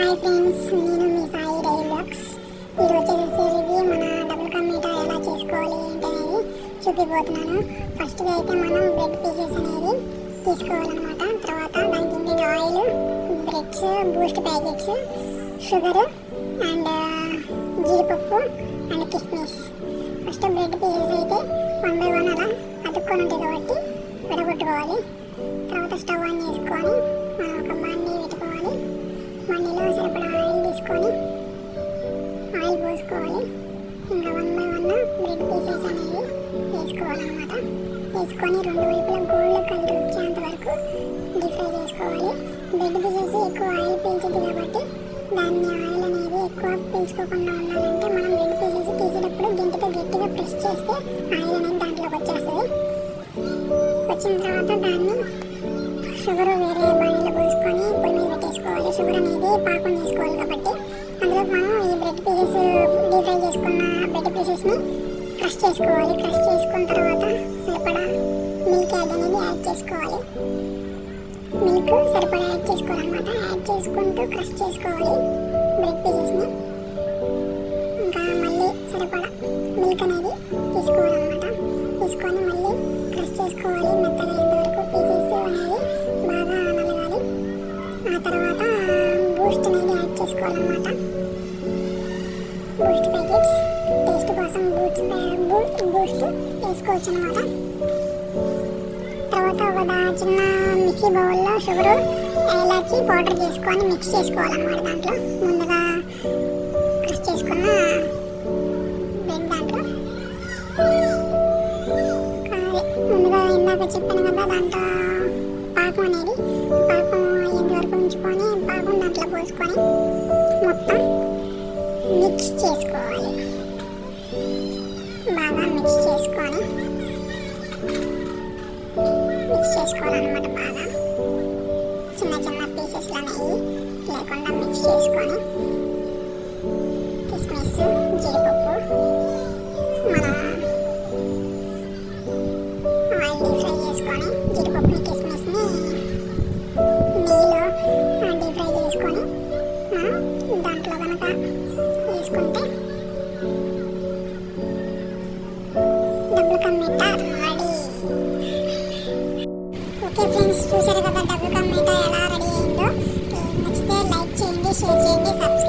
Hi friends, నేను మీ Sai daily vlogs. ఈరోజు review మన డబుల్ కా మీఠా ఎలా చేసుకోవాలి ఏంటనేది చూపిపోతున్నాను. ఫస్ట్గా అయితే మనం బ్రెడ్ పీసెస్ అనేది తీసుకోవాలన్నమాట. తర్వాత దానికి Indian oil, breads, Boost packets, sugar and జీడిపప్పు అండ్ కిస్మిస్. ఫస్ట్ బ్రెడ్ పీసెస్ అయితే 1 by 1 అలా అతుక్కొని ఉంటుంది కాబట్టి విడగొట్టుకోవాలి. తర్వాత స్టవ్ ఆన్ చేసుకొని మనం ఒక బాండీ పెట్టుకోవాలి. బాండీలో సరిపడా ఆయిల్ తీసుకొని ఆయిల్ పోసుకోవాలి. ఇంకా 1 by 1 బ్రెడ్ పీసెస్ అనేది వేసుకోవాలన్నమాట. వేసుకొని 2 వైపులా గోల్డ్ కలర్ వచ్చేంత వరకు డీప్ ఫ్రై చేసుకోవాలి. బ్రెడ్ పీసెస్ ఎక్కువ ఆయిల్ పీల్చుతుంది కాబట్టి దాన్ని ఆయిల్ అనేది ఎక్కువ పీల్చుకోకుండా ఉండాలంటే మనం బ్రెడ్ పీసెస్ తీసేటప్పుడు గంటతో గట్టిగా ప్రెస్ చేస్తే ఆయిల్ అనేది దాంట్లోకి వచ్చేస్తుంది. వచ్చిన తర్వాత దాన్ని షుగర్ వేరే బాండీలో పోసుకొని పొయ్యి మీద పెట్టేసుకోవాలి. షుగర్ అనేది పాకం చేసుకోవాలి కాబట్టి అందులో మనం ఈ బ్రెడ్ పీసెస్ డీప్ ఫ్రై చేసుకున్న బ్రెడ్ పీసెస్ని క్రష్ చేసుకోవాలి. క్రష్ చేసుకున్న తర్వాత సరిపడా మిల్క్ యాడ్ చేసుకోవాలి. మిల్క్ సరిపడా యాడ్ చేసుకోవాలన్నమాట. యాడ్ చేసుకుంటూ క్రష్ చేసుకోవాలి బ్రెడ్ పీసెస్ని. ఇంకా మళ్ళీ సరిపడా మిల్క్ అనేది తీసుకోవాలన్నమాట. తీసుకొని మళ్ళీ క్రష్ చేసుకోవాలి. మెత్తగా అయ్యేంతవరకు పీసెస్ అనేది బాగా నలగాలి. ఆ తర్వాత బూస్ట్ అనేది యాడ్ చేసుకోవాలన్నమాట. బూస్ట్ ప్యాకెట్స్ టేస్ట్ కోసం బూస్ట్ వేసుకోవచ్చు అన్నమాట. తర్వాత ఒక చిన్న మిక్సీ బౌల్లో షుగర్, ఇలాచి పౌడర్ చేసుకొని మిక్స్ చేసుకోవాలన్నమాట. దాంట్లో ముందుగా క్రష్ చేసుకున్న బ్రెడ్ దాంట్లో ముందుగా ఇందాక చెప్పాను కదా, దాంట్లో పాకం అయ్యేంత వరకు ఉంచుకొని పాకం దాంట్లో పోసుకొని మొత్తం మిక్స్ చేసుకోవాలి. బాగా మిక్స్ చేసుకోవాలన్నమాట. బాగా చిన్న చిన్న పీసెస్లో నెయ్యి లేకుండా మిక్స్ చేసుకొని కిస్మిస్, జీడిపప్పు మనం ఆయిల్ డీప్ ఫ్రై చేసుకొని జీడిపప్పుని కిస్మిస్ని నెయ్యిలో డీప్ ఫ్రై చేసుకొని మనం దాంట్లో కనుక వేసుకుంటే double ka meetha ready. Okay friends, చూసారు కదా డబుల్ కా మీఠా ఎలా రెడీ అయిందో. నచ్చితే లైక్ చేయండి, షేర్ చేయండి, సబ్స్క్రైబ్